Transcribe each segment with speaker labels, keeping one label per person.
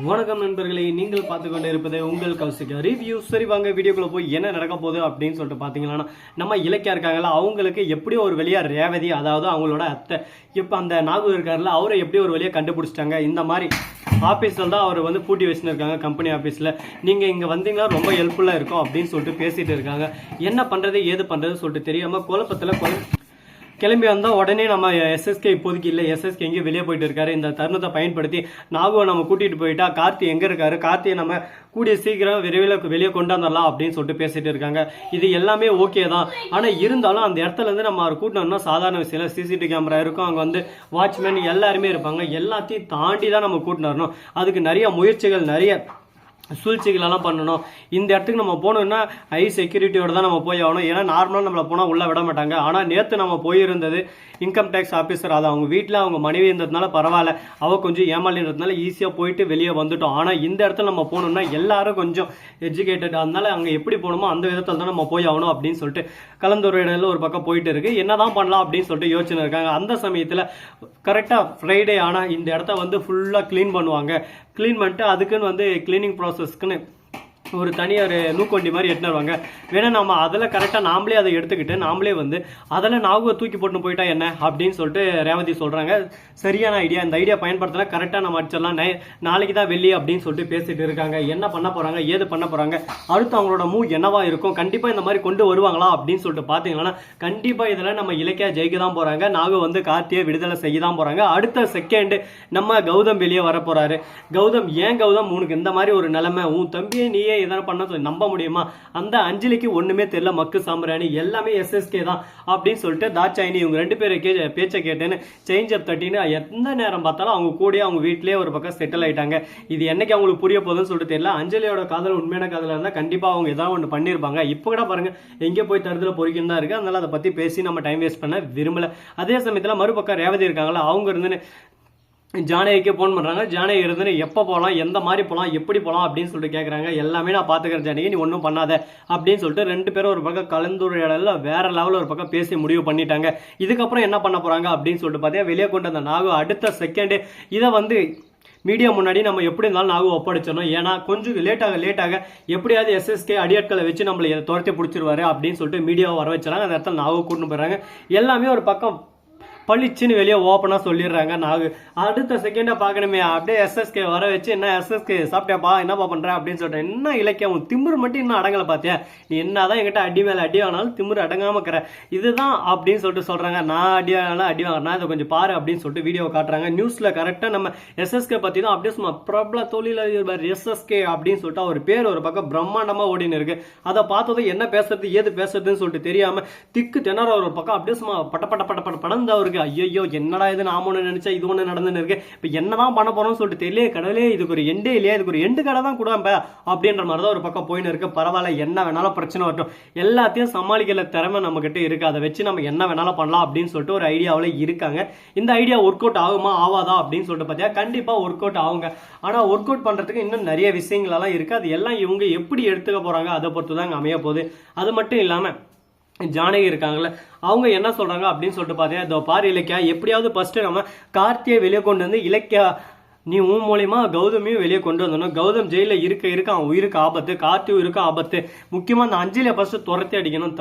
Speaker 1: வணக்கம் நண்பர்களே, நீங்கள் பார்த்து கொண்டு இருப்பது உங்கள் கௌசிகா ரிவ்யூ. சரி வாங்க வீடியோக்குள்ள போய் என்ன நடக்க போகுது அப்படின்னு சொல்லிட்டு பார்த்தீங்கன்னா, நம்ம இலக்கியா இருக்காங்களா, அவங்களுக்கு எப்படி ஒரு வழியா ரேவதி, அதாவது அவங்களோட அத்தை, இப்போ அந்த நாகு இருக்காருல்ல, அவரை எப்படி ஒரு வழியாக கண்டுபிடிச்சிட்டாங்க. இந்த மாதிரி ஆஃபீஸில் தான் அவர் வந்து பூட்டி வச்சுன்னு இருக்காங்க, கம்பெனி ஆஃபீஸில். நீங்கள் இங்கே வந்தீங்கன்னா ரொம்ப ஹெல்ப்ஃபுல்லாக இருக்கும் அப்படின்னு சொல்லிட்டு பேசிகிட்டு இருக்காங்க. என்ன பண்ணுறது ஏது பண்ணுறது சொல்லிட்டு தெரியாமல் குழப்பத்தில் கிளம்பி வந்தால் உடனே நம்ம எஸ்எஸ்கே இப்போதைக்கு இல்லை, எஸ்எஸ்கே எங்கேயும் வெளியே போயிட்டு இருக்காரு. இந்த தருணத்தை பயன்படுத்தி நாகுவை நம்ம கூட்டிகிட்டு போயிட்டா கார்த்தி எங்கே இருக்காரு, கார்த்தியை நம்ம கூடிய சீக்கிரம் விரைவில் வெளியே கொண்டு வந்துடலாம் அப்படின்னு சொல்லிட்டு பேசிட்டு இருக்காங்க. இது எல்லாமே ஓகே தான், ஆனால் இருந்தாலும் அந்த இடத்துல இருந்து நம்ம அவர் கூட்டணும்னா சாதாரண விஷயம் இல்லை. சிசிடிவி கேமரா இருக்கும், அங்கே வந்து வாட்ச்மேன் எல்லாருமே இருப்பாங்க. எல்லாத்தையும் தாண்டி தான் நம்ம கூட்டின்னு வரணும். அதுக்கு நிறைய முயற்சிகள், நிறைய சூழ்ச்சிகளெல்லாம் பண்ணணும். இந்த இடத்துக்கு நம்ம போகணுன்னா ஹை செக்யூரிட்டியோட தான் நம்ம போய் ஆகணும். ஏன்னா நார்மலாக நம்மளை போனால் உள்ளே விட மாட்டாங்க. ஆனால் நேற்று நம்ம போயிருந்தது இன்கம் டேக்ஸ் ஆஃபீஸர், அது அவங்க வீட்டில் அவங்க மனைவி இருந்ததுனால பரவாயில்ல, அவள் கொஞ்சம் ஏமாளின்றதுனால ஈஸியாக போயிட்டு வெளியே வந்துட்டோம். ஆனால் இந்த இடத்துல நம்ம போகணுன்னா எல்லாரும் கொஞ்சம் எஜுகேட்டட், அதனால அங்கே எப்படி போகணுமோ அந்த விதத்தில் தான் நம்ம போய் ஆகணும் அப்படின்னு சொல்லிட்டு கலந்துரையாடல ஒரு பக்கம் போயிட்டு இருக்கு. என்னதான் பண்ணலாம் அப்படின்னு சொல்லிட்டு யோசனை இருக்காங்க. அந்த சமயத்தில் கரெக்டாக ஃப்ரைடே ஆனால் இந்த இடத்த வந்து ஃபுல்லாக க்ளீன் பண்ணுவாங்க. க்ளீன் பண்ணிட்டு அதுக்குன்னு வந்து கிளீனிங் ப்ராசஸ்க்குன்னு ஒரு தனியார் நூக்கொண்டி மாதிரி எடுத்துன்னு வருவாங்க. வேணா நம்ம அதில் கரெக்டாக நாமளே அதை எடுத்துக்கிட்டு நாமளே வந்து அதில் நாகுவை தூக்கி போட்டு போயிட்டா என்ன அப்படின்னு சொல்லிட்டு ரேவதி சொல்கிறாங்க. சரியான ஐடியா, இந்த ஐடியா பயன்படுத்தினா கரெக்டாக நம்ம அடிச்சிடலாம். நாளைக்கு தான் வெள்ளி அப்படின்னு சொல்லிட்டு பேசிட்டு இருக்காங்க. என்ன பண்ண போகிறாங்க, ஏது பண்ண போகிறாங்க, அடுத்து அவங்களோட மூவ் என்னவா இருக்கும், கண்டிப்பாக இந்த மாதிரி கொண்டு வருவாங்களா அப்படின்னு சொல்லிட்டு பார்த்தீங்கன்னா கண்டிப்பாக இதில் நம்ம இலக்கியா ஜெயிக்க தான் போகிறாங்க. நாகு வந்து கார்த்தியை விடுதலை செய்ய தான் போகிறாங்க. அடுத்த செகண்ட் நம்ம கௌதம் வெளியே வர போகிறாரு. கௌதம், ஏன் கௌதம் உனக்கு இந்த மாதிரி ஒரு நிலைமை, உன் தம்பியை நீயே எதனா பண்ண நம்ப முடியுமா, அந்த அஞ்சலிக்கு ஒண்ணுமே தெரியல, மக்கு சாம்பிராணி எல்லாமே எஸ்எஸ்கே தான் அப்படின்னு சொல்லிட்டு தாட்சாயினி இவங்க ரெண்டு பேரை பேச்சை கேட்டேன்னு சேஞ்ச் அப் தட்டின்னு எந்த நேரம் பார்த்தாலும் அவங்க கூட அவங்க வீட்லயே ஒரு பக்கம் செட்டில் ஆயிட்டாங்க. இது என்னைக்கு அவங்களுக்கு புரிய போகுதுன்னு சொல்லிட்டு தெரியல. அஞ்சலியோட காதல் உண்மையான காதல இருந்தா கண்டிப்பா அவங்க ஏதாவது ஒன்று பண்ணிருப்பாங்க. இப்போ கூட பாருங்க எங்கே போய் தருதுல பொறிக்கணும் தான் இருக்கு. அதனால அதை பத்தி பேசி நம்ம டைம் வேஸ்ட் பண்ண விரும்பல. அதே சமயத்துல மறுபக்கம் ரேவதி இருக்காங்களா, அவங்க இருந்து ஜானகிக்கு ஃபோன் பண்ணுறாங்க. ஜானகி இருந்து எப்போ போகலாம், எந்த மாதிரி போகலாம், எப்படி போகலாம் அப்படின்னு சொல்லிட்டு கேட்குறாங்க. எல்லாமே நான் பார்த்துக்கிறேன் ஜானகி, நீ ஒன்றும் பண்ணாத அப்படின்னு சொல்லிட்டு ரெண்டு பேரும் ஒரு பக்கம் கலந்துரையாடல வேற லெவலில் ஒரு பக்கம் பேசி முடிவு பண்ணிட்டாங்க. இதுக்கப்புறம் என்ன பண்ண போகிறாங்க அப்படின்னு சொல்லிட்டு பார்த்தீங்கன்னா வெளியே கொண்டு வந்த நாகு அடுத்த செகண்டே இதை வந்து மீடியா முன்னாடி நம்ம எப்படி இருந்தாலும் நாகு ஒப்படைச்சிடணும். ஏன்னா கொஞ்சம் லேட்டாக எப்படியாவது எஸ்எஸ்கே அடியாட்களை வச்சு நம்மளை துரத்தி பிடிச்சிருவாரு அப்படின்னு சொல்லிட்டு மீடியாவை வர வச்சுறாங்க. அந்த இடத்துல நாகு கூட்டின்னு போயிடுறாங்க. எல்லாமே ஒரு பக்கம் பளிச்சுன்னு வெளியே ஓப்பனாக சொல்லிடுறாங்க. நாகு அடுத்த செகண்டாக பார்க்கணுமே, அப்படியே எஸ்எஸ்கே வர வச்சு, என்ன எஸ்எஸ்கே சாப்பிட்டியாப்பா, என்னப்பா பண்ணுற அப்படின்னு சொல்லிட்டேன். என்ன இலக்கியம் திமிரு மட்டும் இன்னும் அடங்கலை பார்த்தியா, நீ என்னதான் என்கிட்ட அடி மேலே அடி வாங்கினாலும் திமிரு அடங்காம இருக்கிற இதுதான் அப்படின்னு சொல்லிட்டு சொல்கிறாங்க. நான் அடி வாங்கினாலும் அடி வாங்கினா இதை கொஞ்சம் பாரு அப்படின்னு சொல்லிட்டு வீடியோ காட்டுறாங்க. நியூஸில் கரெக்டாக நம்ம எஸ்எஸ்கே பற்றி தான் அப்படியே சும்மா பிரபல தொழிலதிபர் எஸ்எஸ்கே அப்படின்னு சொல்லிட்டு அவர் பேர் ஒரு பக்கம் பிரம்மாண்டமாக ஓடின்னு இருக்கு. அதை பார்த்ததும் என்ன பேசுறது ஏது பேசுறதுன்னு சொல்லிட்டு தெரியாமல் திக்கு திணற ஒரு பக்கம் அப்படியே சும்மா பட்ட படந்து அவருக்கு ஐயோ என்னடா இது, நாம ஒன்று நினைச்சா இது ஒன்று நடந்துன்னு இருக்கு, இப்போ என்னதான் பண்ண போறோம்னு சொல்லிட்டு தெரியல. கடவுளே இதுக்கு ஒரு எண்டே இல்லையா, இதுக்கு ஒரு எண்டு கடை தான் கூட அப்படின்ற மாதிரி தான் ஒரு பக்கம் போயின்னு இருக்கு. பரவாயில்ல, என்ன வேணாலும் பிரச்சனை வரட்டும், எல்லாத்தையும் சமாளிக்கிற திறமை நம்ம கிட்ட இருக்கு, அதை வச்சு நம்ம என்ன வேணாலும் பண்ணலாம் அப்படின்னு சொல்லிட்டு ஒரு ஐடியாவில் இருக்காங்க. இந்த ஐடியா ஒர்க் அவுட் ஆகுமா ஆவாதா அப்படின்னு சொல்லிட்டு பார்த்தியா கண்டிப்பா ஒர்க் அவுட் ஆகுங்க. ஆனா ஒர்க் அவுட் பண்றதுக்கு இன்னும் நிறைய விஷயங்கள் எல்லாம் இருக்கு. அது எல்லாம் இவங்க எப்படி எடுத்துக்க போறாங்க அதை பொறுத்து தான் அமைய போகுது. அது மட்டும் இல்லாம ஜானகி இருக்காங்கல்ல, அவங்க என்ன சொல்றாங்க அப்படின்னு சொல்லிட்டு பார்த்தீங்கன்னா, இதோ பாரு இலக்கியா, எப்படியாவது ஃபர்ஸ்ட் நம்ம கார்த்தியை வெளியே கொண்டு வந்து இலக்கியா நீ உன் மூலியமா கௌதமையும் வெளியே கொண்டு வந்தணும். கௌதம் ஜெயிலில் இருக்க அவன் உயிருக்கு ஆபத்து, கார்த்தியும் இருக்க ஆபத்து. முக்கியமாக அந்த அஞ்சலியை ஃபர்ஸ்ட் துரத்தி அடிக்கணும்.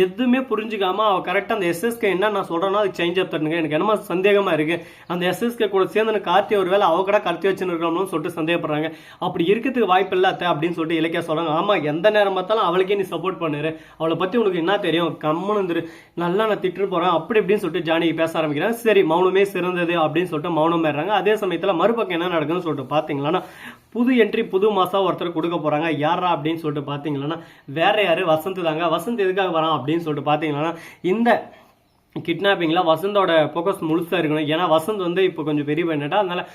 Speaker 1: எதுவுமே புரிஞ்சுக்காம அவள் கரெக்டாக அந்த எஸ்எஸ்கே என்ன நான் சொல்கிறேன்னா அது சேஞ்ச் அப் தருங்க. எனக்கு என்னமா சந்தேகமாக இருக்கு, அந்த எஸ்எஸ்கே கூட சேர்ந்து கார்த்தி ஒரு வேலை அவ கூட கடத்தி வச்சுன்னு இருக்கணும்னு சொல்லிட்டு சந்தேகப்படுறாங்க. அப்படி இருக்கிறதுக்கு வாய்ப்பு இல்லை அத்தை அப்படின்னு சொல்லிட்டு இலக்கியா சொல்கிறாங்க. ஆமாம், எந்த நேரம் பார்த்தாலும் அவளுக்கே நீ சப்போர்ட் பண்ணுரு, அவளை பற்றி உனக்கு என்ன தெரியும், கம்முன்னு நல்லா நான் திட்டு போகிறேன் அப்படி இப்படின்னு சொல்லிட்டு ஜானகி பேச ஆரம்பிக்கிறேன். சரி மௌனமே சிறந்தது அப்படின்னு சொல்லிட்டு மௌனம் ஏறாங்க. அதே சமயத்தில் மறுபக்கம் என்ன நடக்குதுன்னு சொல்லிட்டு பார்த்தீங்களா, புது என்ட்ரி புது மாசம் ஒருத்தர் கொடுக்க போறாங்க. யாரா அப்படின்னு சொல்லிட்டு பார்த்தீங்கன்னா வேற யாரு, வசந்த் தாங்க. வசந்த் எதுக்காக வரான் அப்படின்னு சொல்லிட்டு பார்த்தீங்கன்னா இந்த கிட்னாப்பிங்ல வசந்தோட போக்கஸ் முழுசா இருக்கணும். ஏன்னா வசந்த் வந்து இப்போ கொஞ்சம் பெரிய பையன்டா, அதனால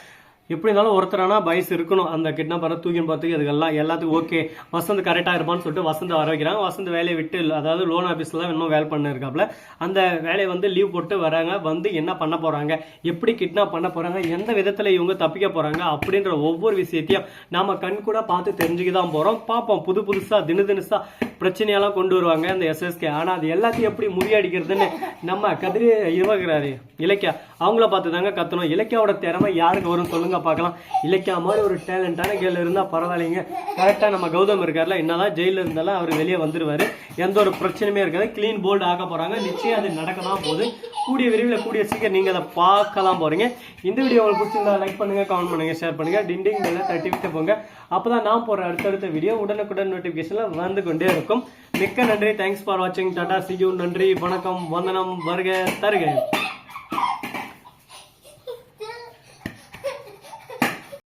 Speaker 1: எப்படி இருந்தாலும் ஒருத்தரானா பயஸ் இருக்கணும். அந்த கிட்னாப்பரை தூக்கின்னு பார்த்துக்கு இதுக்கெல்லாம் எல்லாத்துக்கும் ஓகே வசந்த் கரெக்டாக இருப்பான்னு சொல்லிட்டு வசந்த் வர வைக்கிறாங்க. வசந்த் வேலையை விட்டு அதாவது லோன் ஆஃபீஸில் தான் இன்னும் வேலை பண்ண இருக்காப்புல. அந்த வேலையை வந்து லீவ் போட்டு வராங்க. வந்து என்ன பண்ண போகிறாங்க, எப்படி கிட்னாப் பண்ண போகிறாங்க, எந்த விதத்தில் இவங்க தப்பிக்க போகிறாங்க அப்படின்ற ஒவ்வொரு விஷயத்தையும் நாம் கண் கூட பார்த்து தெரிஞ்சுக்க தான் போகிறோம். பார்ப்போம் புதுசாக தினசா பிரச்சனையெல்லாம் கொண்டு வருவாங்க அந்த எஸ்எஸ்கே. ஆனால் அது எல்லாத்தையும் எப்படி முறியடிக்கிறதுன்னு நம்ம கதிரி இவகிறாரு இலக்கியா அவங்கள பார்த்து தாங்க கத்தணும். இலக்கியாவோட திறமை யாருக்கு வரும் சொல்லுங்க வாங்க பார்க்கலாம். இலக்கியா மாதிரி ஒரு டேலண்டான கேர்ள் இருந்தால் பரவாயில்லைங்க. கரெக்டாக நம்ம கௌதம் இருக்கார்ல, என்னதான் ஜெயிலில் இருந்தாலும் அவர் வெளியே வந்துடுவார். எந்த ஒரு பிரச்சனையுமே இருக்காது. க்ளீன் போல்டு ஆக்க போகிறாங்க. நிச்சயம் அது நடக்க தான் போகுது. கூடிய விரைவில் கூடிய சீக்கிரம் நீங்கள் அதை பார்க்கலாம் போகிறீங்க. இந்த வீடியோ உங்களுக்கு பிடிச்சிருந்தா லைக் பண்ணுங்கள், கமெண்ட் பண்ணுங்கள், ஷேர் பண்ணுங்கள், டிண்டிங் மேலே தட்டி விட்டு போங்க. அப்போ தான் நான் போகிற அடுத்தடுத்த வீடியோ உடனுக்குடன் நோட்டிஃபிகேஷனில் வந்து கொண்டே இருக்கும். மிக்க நன்றி. தேங்க்ஸ் ஃபார் வாட்சிங். Tata, see you. நன்றி, வணக்கம், வந்தனம், வருக, தருக.